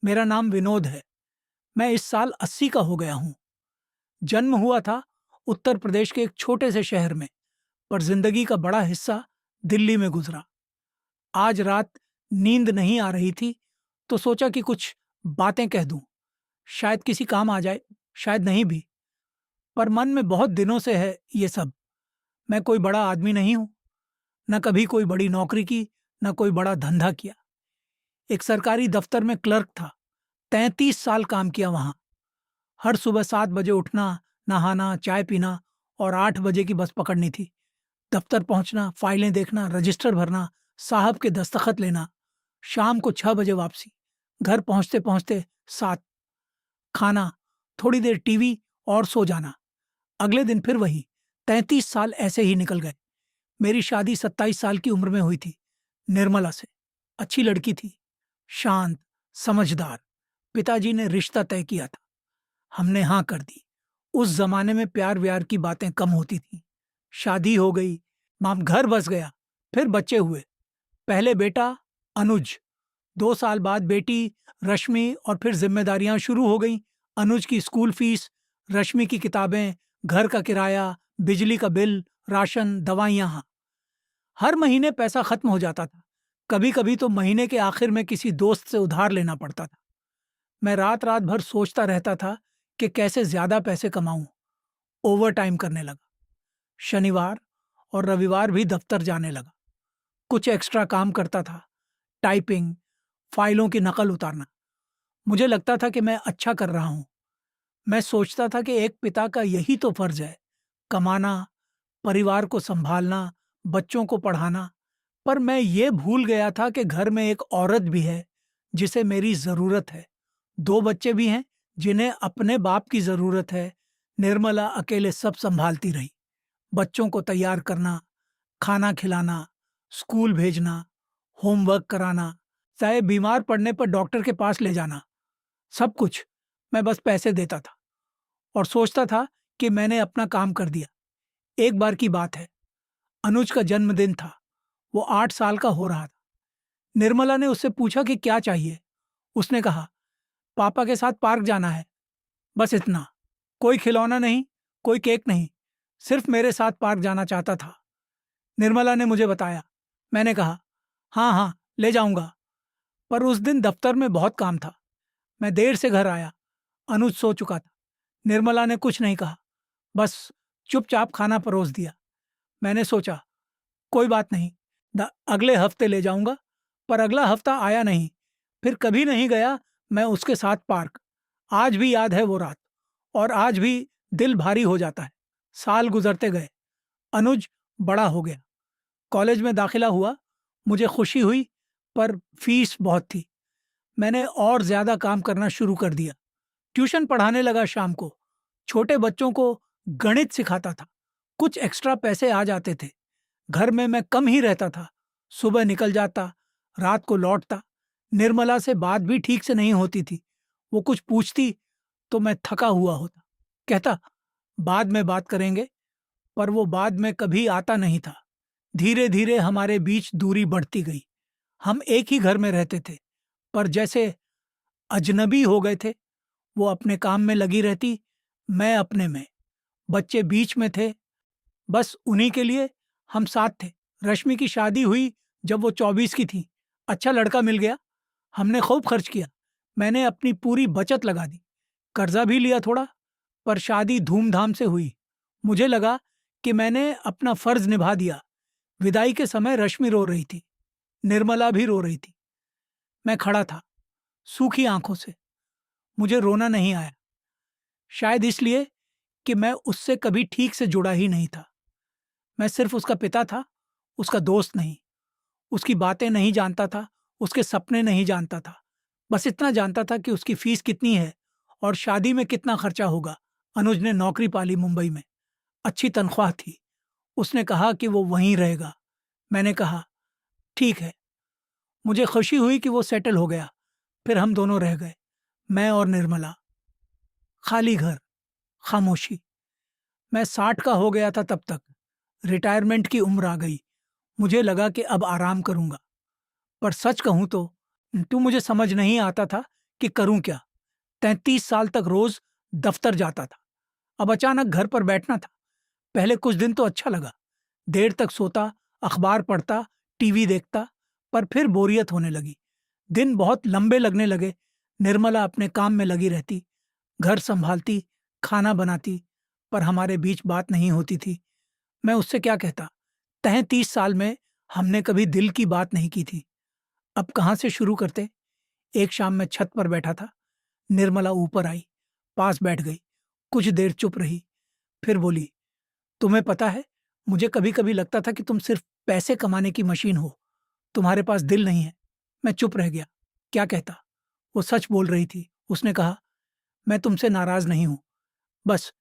मेरा नाम विनोद है। मैं इस साल 80 का हो गया हूँ। जन्म हुआ था उत्तर प्रदेश के एक छोटे से शहर में, पर जिंदगी का बड़ा हिस्सा दिल्ली में गुजरा। आज रात नींद नहीं आ रही थी, तो सोचा कि कुछ बातें कह दूं। शायद किसी काम आ जाए, शायद नहीं भी। पर मन में बहुत दिनों से है ये सब। मैं कोई बड़ा आदमी नहीं हूं, न कभी कोई बड़ी नौकरी की, न कोई बड़ा धंधा किया। एक सरकारी दफ्तर में क्लर्क था। 33 साल काम किया वहां। हर सुबह 7 बजे उठना, नहाना, चाय पीना और 8 बजे की बस पकड़नी थी। दफ्तर पहुंचना, फाइलें देखना, रजिस्टर भरना, साहब के दस्तखत लेना। शाम को 6 बजे वापसी। घर पहुंचते पहुंचते 7। खाना, थोड़ी देर टीवी और सो जाना। अगले दिन फिर वही। 33 साल ऐसे ही निकल गए। मेरी शादी 27 साल की उम्र में हुई थी, निर्मला से। अच्छी लड़की थी, शांत, समझदार। पिताजी ने रिश्ता तय किया था, हमने हाँ कर दी। उस जमाने में प्यार व्यार की बातें कम होती थी। शादी हो गई, माम घर बस गया, फिर बच्चे हुए। पहले बेटा अनुज, 2 साल बाद बेटी रश्मि, और फिर जिम्मेदारियां शुरू हो गईं। अनुज की स्कूल फीस, रश्मि की किताबें, घर का किराया, बिजली का बिल, राशन, दवाइयां। हर महीने पैसा खत्म हो जाता था। कभी कभी तो महीने के आखिर में किसी दोस्त से उधार लेना पड़ता था। मैं रात रात भर सोचता रहता था कि कैसे ज्यादा पैसे कमाऊं। ओवर टाइम करने लगा। शनिवार और रविवार भी दफ्तर जाने लगा। कुछ एक्स्ट्रा काम करता था, टाइपिंग, फाइलों की नकल उतारना। मुझे लगता था कि मैं अच्छा कर रहा हूं। मैं सोचता था कि एक पिता का यही तो फर्ज है, कमाना, परिवार को संभालना, बच्चों को पढ़ाना। पर मैं ये भूल गया था कि घर में एक औरत भी है जिसे मेरी जरूरत है। 2 बच्चे भी हैं जिन्हें अपने बाप की जरूरत है। निर्मला अकेले सब संभालती रही। बच्चों को तैयार करना, खाना खिलाना, स्कूल भेजना, होमवर्क कराना, चाहे बीमार पड़ने पर डॉक्टर के पास ले जाना, सब कुछ। मैं बस पैसे देता था और सोचता था कि मैंने अपना काम कर दिया। एक बार की बात है, अनुज का जन्मदिन था। वो 8 साल का हो रहा था। निर्मला ने उससे पूछा कि क्या चाहिए। उसने कहा, पापा के साथ पार्क जाना है, बस इतना। कोई खिलौना नहीं, कोई केक नहीं, सिर्फ मेरे साथ पार्क जाना चाहता था। निर्मला ने मुझे बताया। मैंने कहा, हाँ हाँ, ले जाऊंगा। पर उस दिन दफ्तर में बहुत काम था। मैं देर से घर आया। अनुज सो चुका था। निर्मला ने कुछ नहीं कहा, बस चुपचाप खाना परोस दिया। मैंने सोचा, कोई बात नहीं, अगले हफ्ते ले जाऊंगा। पर अगला हफ्ता आया नहीं। फिर कभी नहीं गया मैं उसके साथ पार्क। आज भी याद है वो रात, और आज भी दिल भारी हो जाता है। साल गुजरते गए। अनुज बड़ा हो गया, कॉलेज में दाखिला हुआ। मुझे खुशी हुई, पर फीस बहुत थी। मैंने और ज्यादा काम करना शुरू कर दिया। ट्यूशन पढ़ाने लगा शाम को। छोटे बच्चों को गणित सिखाता था। कुछ एक्स्ट्रा पैसे आ जाते थे। घर में मैं कम ही रहता था। सुबह निकल जाता, रात को लौटता। निर्मला से बात भी ठीक से नहीं होती थी। वो कुछ पूछती तो मैं थका हुआ होता। कहता, बाद में बात करेंगे। पर वो बाद में कभी आता नहीं था। धीरे धीरे हमारे बीच दूरी बढ़ती गई। हम एक ही घर में रहते थे, पर जैसे अजनबी हो गए थे। वो अपने काम में लगी रहती, मैं अपने में। बच्चे बीच में थे, बस उन्हीं के लिए हम साथ थे। रश्मि की शादी हुई जब वो 24 की थी। अच्छा लड़का मिल गया। हमने खूब खर्च किया। मैंने अपनी पूरी बचत लगा दी। कर्जा भी लिया थोड़ा। पर शादी धूमधाम से हुई। मुझे लगा कि मैंने अपना फर्ज निभा दिया। विदाई के समय रश्मि रो रही थी, निर्मला भी रो रही थी। मैं खड़ा था, सूखी आंखों से। मुझे रोना नहीं आया, शायद इसलिए कि मैं उससे कभी ठीक से जुड़ा ही नहीं था। मैं सिर्फ उसका पिता था, उसका दोस्त नहीं। उसकी बातें नहीं जानता था, उसके सपने नहीं जानता था। बस इतना जानता था कि उसकी फीस कितनी है और शादी में कितना खर्चा होगा। अनुज ने नौकरी पाली मुंबई में, अच्छी तनख्वाह थी। उसने कहा कि वो वहीं रहेगा। मैंने कहा, ठीक है। मुझे खुशी हुई कि वो सेटल हो गया। फिर हम दोनों रह गए, मैं और निर्मला। खाली घर, खामोशी। मैं 60 का हो गया था तब तक। रिटायरमेंट की उम्र आ गई। मुझे लगा कि अब आराम करूंगा। पर सच कहूं तो मुझे समझ नहीं आता था कि करूं क्या। 33 साल तक रोज दफ्तर जाता था, अब अचानक घर पर बैठना था। पहले कुछ दिन तो अच्छा लगा, देर तक सोता, अखबार पढ़ता, टीवी देखता, पर फिर बोरियत होने लगी। दिन बहुत लंबे लगने लगे। निर्मला अपने काम में लगी रहती, घर संभालती, खाना बनाती, पर हमारे बीच बात नहीं होती थी। मैं उससे क्या कहता? 33 साल में हमने कभी दिल की बात नहीं की थी। अब कहाँ से शुरू करते? एक शाम मैं छत पर बैठा था, निर्मला ऊपर आई, पास बैठ गई, कुछ देर चुप रही, फिर बोली, तुम्हें पता है, मुझे कभी कभी लगता था कि तुम सिर्फ पैसे कमाने की मशीन हो, तुम्हारे पास दिल नहीं है। मैं चुप रह गया। क्या कहता? वो सच बोल रही थी। उसने कहा, मैं तुमसे नाराज नहीं हूं, बस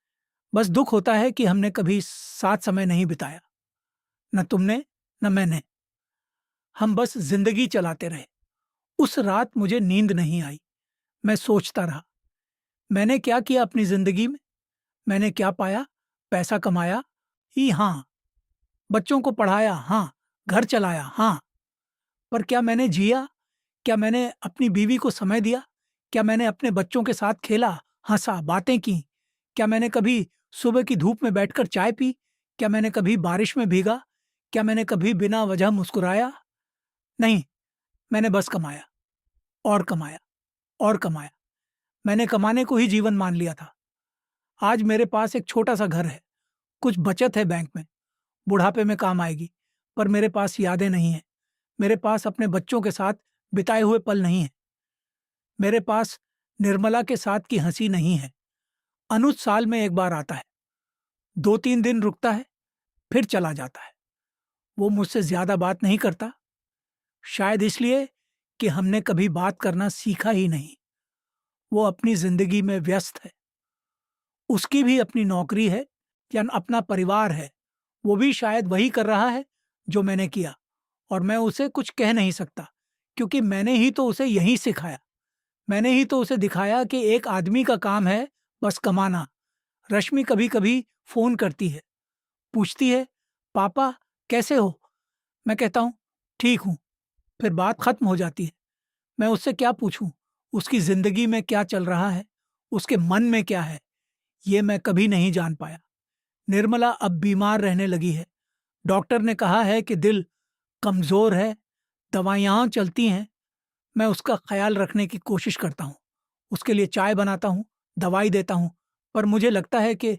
बस दुख होता है कि हमने कभी साथ समय नहीं बिताया, न तुमने न मैंने। हम बस जिंदगी चलाते रहे। उस रात मुझे नींद नहीं आई। मैं सोचता रहा, मैंने क्या किया अपनी जिंदगी में? मैंने क्या पाया? पैसा कमाया ही, हाँ। बच्चों को पढ़ाया, हाँ। घर चलाया, हाँ। पर क्या मैंने जिया? क्या मैंने अपनी बीवी को समय दिया? क्या मैंने अपने बच्चों के साथ खेला, हंसा, बातें की? क्या मैंने कभी सुबह की धूप में बैठकर चाय पी? क्या मैंने कभी बारिश में भीगा? क्या मैंने कभी बिना वजह मुस्कुराया? नहीं। मैंने बस कमाया और कमाया और कमाया। मैंने कमाने को ही जीवन मान लिया था। आज मेरे पास एक छोटा सा घर है, कुछ बचत है बैंक में, बुढ़ापे में काम आएगी। पर मेरे पास यादें नहीं हैं। मेरे पास अपने बच्चों के साथ बिताए हुए पल नहीं हैं। मेरे पास निर्मला के साथ की हंसी नहीं है। अनुज साल में एक बार आता है, 2-3 दिन रुकता है, फिर चला जाता है। वो मुझसे ज्यादा बात नहीं करता, शायद इसलिए कि हमने कभी बात करना सीखा ही नहीं। वो अपनी जिंदगी में व्यस्त है। उसकी भी अपनी नौकरी है या अपना परिवार है। वो भी शायद वही कर रहा है जो मैंने किया, और मैं उसे कुछ कह नहीं सकता, क्योंकि मैंने ही तो उसे यही सिखाया। मैंने ही तो उसे दिखाया कि एक आदमी का काम है बस कमाना। रश्मि कभी कभी फोन करती है, पूछती है, पापा कैसे हो? मैं कहता हूँ, ठीक हूँ। फिर बात खत्म हो जाती है। मैं उससे क्या पूछूं? उसकी जिंदगी में क्या चल रहा है, उसके मन में क्या है, ये मैं कभी नहीं जान पाया। निर्मला अब बीमार रहने लगी है। डॉक्टर ने कहा है कि दिल कमजोर है, दवाइयाँ चलती हैं। मैं उसका ख्याल रखने की कोशिश करता हूँ, उसके लिए चाय बनाता हूँ, दवाई देता हूँ, पर मुझे लगता है कि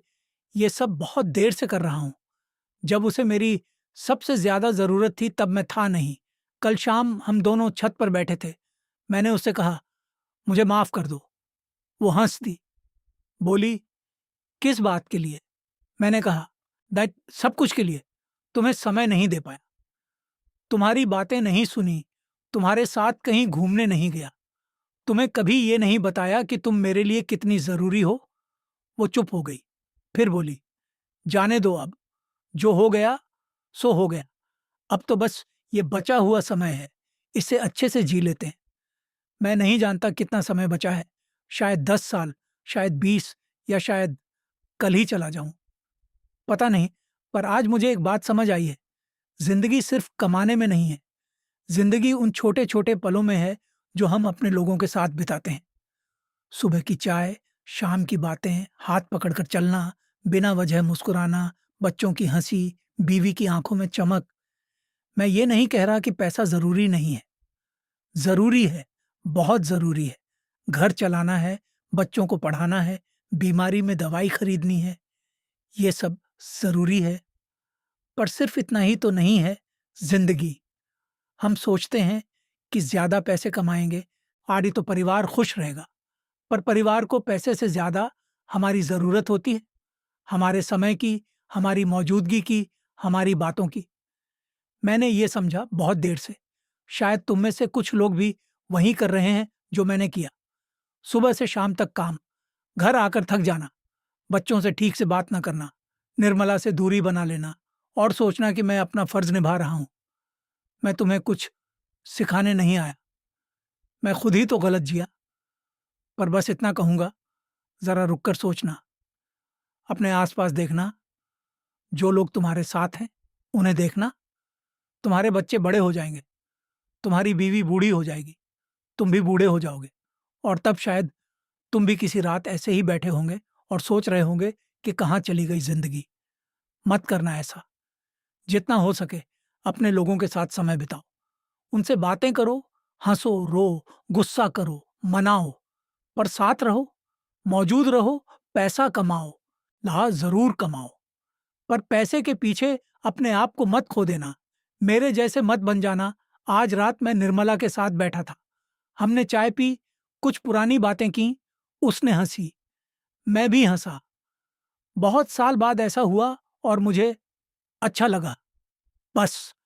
ये सब बहुत देर से कर रहा हूँ। जब उसे मेरी सबसे ज्यादा जरूरत थी तब मैं था नहीं। कल शाम हम दोनों छत पर बैठे थे। मैंने उससे कहा, मुझे माफ कर दो। वो हंस दी, बोली, किस बात के लिए? मैंने कहा, दैट सब कुछ के लिए। तुम्हें समय नहीं दे पाया, तुम्हारी बातें नहीं सुनी, तुम्हारे साथ कहीं घूमने नहीं गया, तुम्हें कभी ये नहीं बताया कि तुम मेरे लिए कितनी जरूरी हो। वो चुप हो गई, फिर बोली, जाने दो अब, जो हो गया सो हो गया। अब तो बस ये बचा हुआ समय है, इसे अच्छे से जी लेते हैं। मैं नहीं जानता कितना समय बचा है, शायद 10 साल, शायद 20, या शायद कल ही चला जाऊं, पता नहीं। पर आज मुझे एक बात समझ आई है, जिंदगी सिर्फ कमाने में नहीं है। जिंदगी उन छोटे छोटे पलों में है जो हम अपने लोगों के साथ बिताते हैं। सुबह की चाय, शाम की बातें, हाथ पकड़कर चलना, बिना वजह मुस्कुराना, बच्चों की हंसी, बीवी की आंखों में चमक। मैं ये नहीं कह रहा कि पैसा जरूरी नहीं है, जरूरी है, बहुत जरूरी है। घर चलाना है, बच्चों को पढ़ाना है, बीमारी में दवाई खरीदनी है, ये सब जरूरी है। पर सिर्फ इतना ही तो नहीं है जिंदगी। हम सोचते हैं कि ज्यादा पैसे कमाएंगे, आदि तो परिवार खुश रहेगा। पर परिवार को पैसे से ज्यादा हमारी जरूरत होती है, हमारे समय की, हमारी मौजूदगी की, हमारी बातों की। मैंने ये समझा बहुत देर से। शायद तुम में से कुछ लोग भी वही कर रहे हैं जो मैंने किया। सुबह से शाम तक काम, घर आकर थक जाना, बच्चों से ठीक से बात न करना, निर्मला से दूरी बना लेना, और सोचना कि मैं अपना फर्ज निभा रहा हूं। मैं तुम्हें कुछ सिखाने नहीं आया, मैं खुद ही तो गलत जिया। पर बस इतना कहूंगा, जरा रुककर सोचना, अपने आसपास देखना, जो लोग तुम्हारे साथ हैं उन्हें देखना। तुम्हारे बच्चे बड़े हो जाएंगे, तुम्हारी बीवी बूढ़ी हो जाएगी, तुम भी बूढ़े हो जाओगे, और तब शायद तुम भी किसी रात ऐसे ही बैठे होंगे और सोच रहे होंगे कि कहाँ चली गई जिंदगी। मत करना ऐसा। जितना हो सके अपने लोगों के साथ समय बिताओ, उनसे बातें करो, हंसो, रो, गुस्सा करो, मनाओ, पर साथ रहो, मौजूद रहो। पैसा कमाओ, ला जरूर कमाओ, पर पैसे के पीछे अपने आप को मत खो देना। मेरे जैसे मत बन जाना। आज रात मैं निर्मला के साथ बैठा था। हमने चाय पी, कुछ पुरानी बातें की, उसने हंसी, मैं भी हंसा। बहुत साल बाद ऐसा हुआ और मुझे अच्छा लगा। बस।